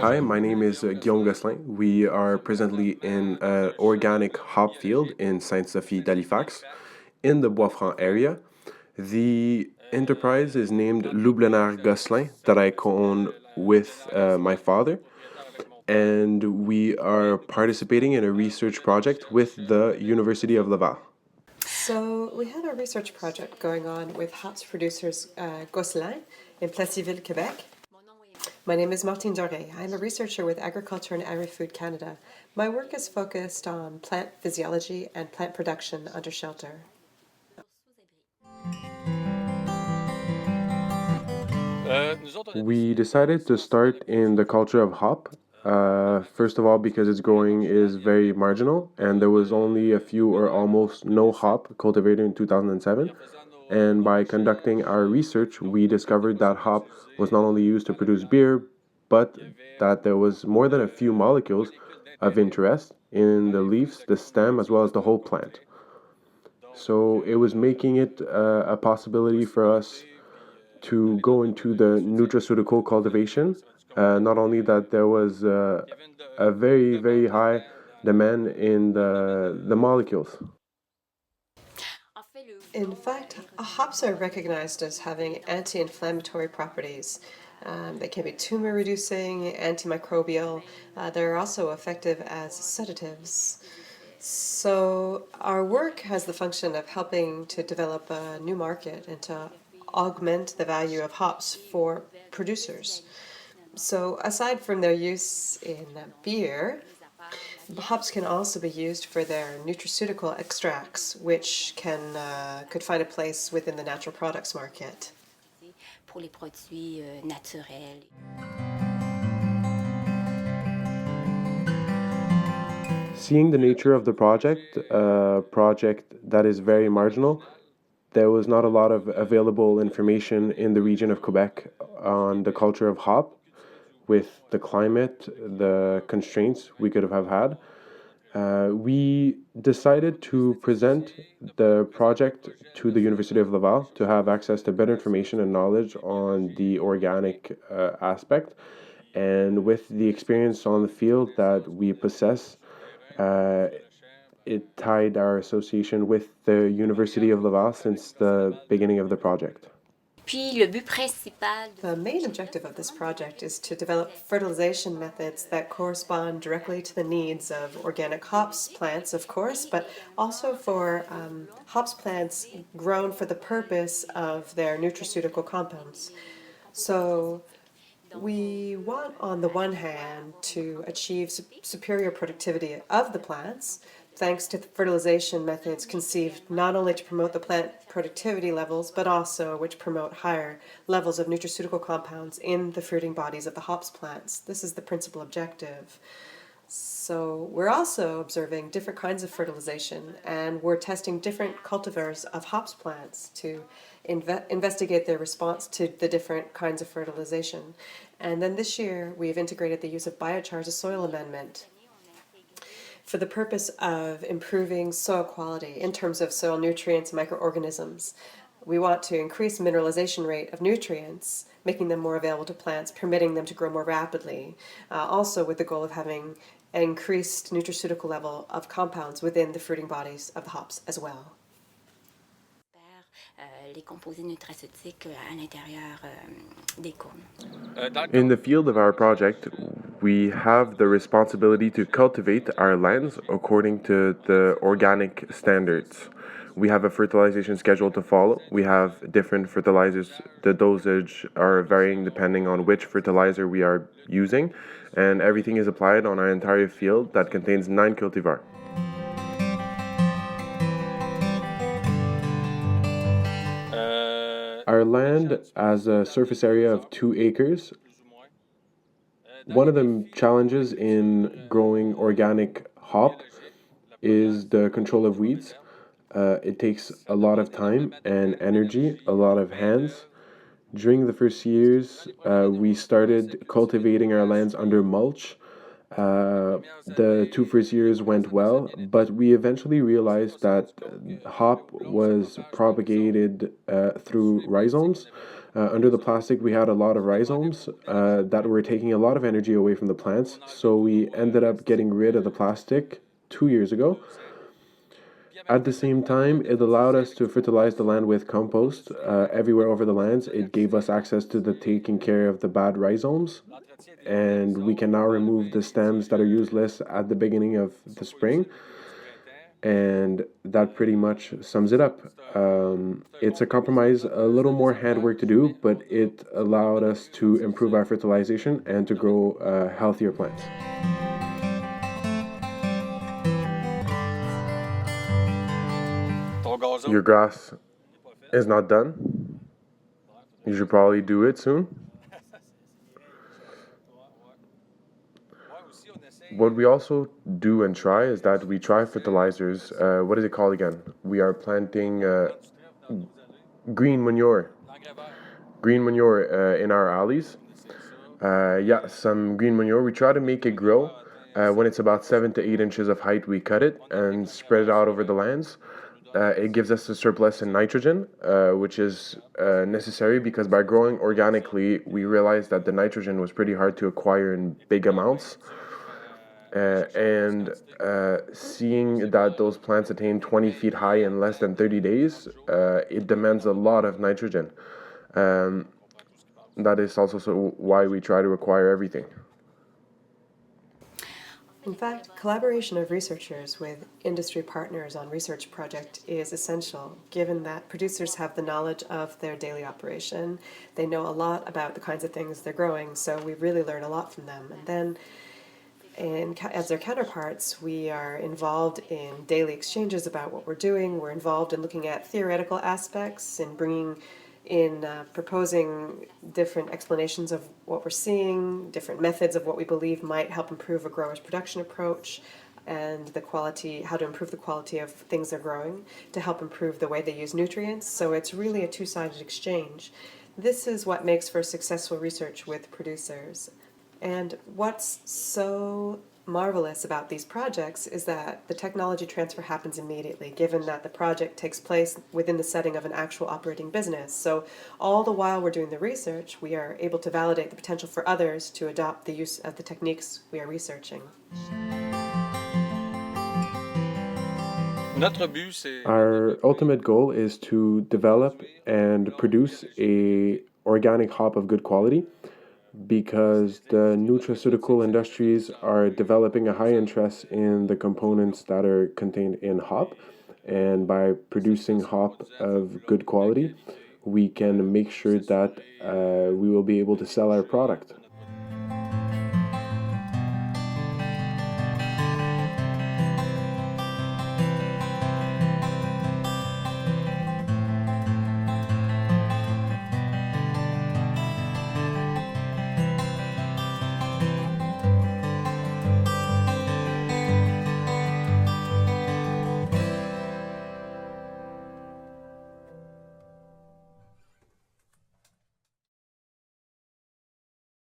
Hi, my name is Guillaume Gosselin. We are presently in an organic hop field in Sainte-Sophie d'Halifax in the Bois-Franc area. The enterprise is named Loublenaire Gosselin that I co-own with my father, and we are participating in a research project with the University of Laval. So we had a research project going on with hops producers Gosselin in Plessisville, Quebec. My name is Martine Dorais. I'm a researcher with Agriculture and Agri-Food Canada. My work is focused on plant physiology and plant production under shelter. We decided to start in the culture of hop. First of all, because its growing is very marginal, and there was only a few or almost no hop cultivated in 2007. And by conducting our research, we discovered that hop was not only used to produce beer, but that there was more than a few molecules of interest in the leaves, the stem, as well as the whole plant. So it was making it a possibility for us to go into the nutraceutical cultivation. Not only that, there was a very, very high demand in the molecules. In fact, hops are recognized as having anti-inflammatory properties. They can be tumor-reducing, antimicrobial. They're also effective as sedatives. So our work has the function of helping to develop a new market and to augment the value of hops for producers. So aside from their use in beer, hops can also be used for their nutraceutical extracts, which could find a place within the natural products market. Pour les produits naturels. Seeing the nature of the project, a project that is very marginal, there was not a lot of available information in the region of Quebec on the culture of hop with the climate, the constraints we could have had. We decided to present the project to the University of Laval to have access to better information and knowledge on the organic aspect. And with the experience on the field that we possess, uh, it tied our association with the University of Laval since the beginning of the project. Puis le but principal. The main objective of this project is to develop fertilization methods that correspond directly to the needs of organic hops plants, of course, but also for hops plants grown for the purpose of their nutraceutical compounds. So we want, on the one hand, to achieve superior productivity of the plants, thanks to fertilization methods conceived not only to promote the plant productivity levels, but also which promote higher levels of nutraceutical compounds in the fruiting bodies of the hops plants. This is the principal objective. So we're also observing different kinds of fertilization, and we're testing different cultivars of hops plants to investigate their response to the different kinds of fertilization. And then this year, we've integrated the use of biochar as a soil amendment for the purpose of improving soil quality in terms of soil nutrients and microorganisms. We want to increase mineralization rate of nutrients, making them more available to plants, permitting them to grow more rapidly, also with the goal of having an increased nutraceutical level of compounds within the fruiting bodies of the hops as well. Les composés nutraceutiques à l'intérieur des cônes. In the field of our project, we have the responsibility to cultivate our lands according to the organic standards. We have a fertilization schedule to follow. We have different fertilizers. The dosage are varying depending on which fertilizer we are using, and everything is applied on our entire field that contains 9 cultivars. Our land has a surface area of 2 acres. One of the challenges in growing organic hop is the control of weeds. It takes a lot of time and energy, a lot of hands. During the first years, we started cultivating our lands under mulch. The 2 first years went well, but we eventually realized that hop was propagated through rhizomes. Under the plastic, we had a lot of rhizomes that were taking a lot of energy away from the plants. So we ended up getting rid of the plastic 2 years ago. At the same time, it allowed us to fertilize the land with compost everywhere over the lands. It gave us access to the taking care of the bad rhizomes, and we can now remove the stems that are useless at the beginning of the spring. And that pretty much sums it up. It's a compromise, a little more handwork to do, but it allowed us to improve our fertilization and to grow healthier plants. Your grass is not done. You should probably do it soon. What we also do and try is that we try fertilizers. What is it called again? We are planting green manure. Green manure in our alleys. Yeah, some green manure. We try to make it grow. When it's about 7 to 8 inches of height, we cut it and spread it out over the lands. It gives us a surplus in nitrogen, which is necessary because by growing organically, we realized that the nitrogen was pretty hard to acquire in big amounts. And seeing that those plants attain 20 feet high in less than 30 days, it demands a lot of nitrogen. That is also why we try to acquire everything. In fact, collaboration of researchers with industry partners on research project is essential, given that producers have the knowledge of their daily operation. They know a lot about the kinds of things they're growing, so we really learn a lot from them. And then, as their counterparts, we are involved in daily exchanges about what we're doing. We're involved in looking at theoretical aspects and proposing different explanations of what we're seeing, different methods of what we believe might help improve a grower's production approach, and how to improve the quality of things they're growing, to help improve the way they use nutrients. So it's really a two-sided exchange. This is what makes for successful research with producers. And what's so marvelous about these projects is that the technology transfer happens immediately, given that the project takes place within the setting of an actual operating business. So all the while we're doing the research, we are able to validate the potential for others to adopt the use of the techniques we are researching. Our ultimate goal is to develop and produce a organic hop of good quality, because the nutraceutical industries are developing a high interest in the components that are contained in hop. And by producing hop of good quality, we can make sure that we will be able to sell our product.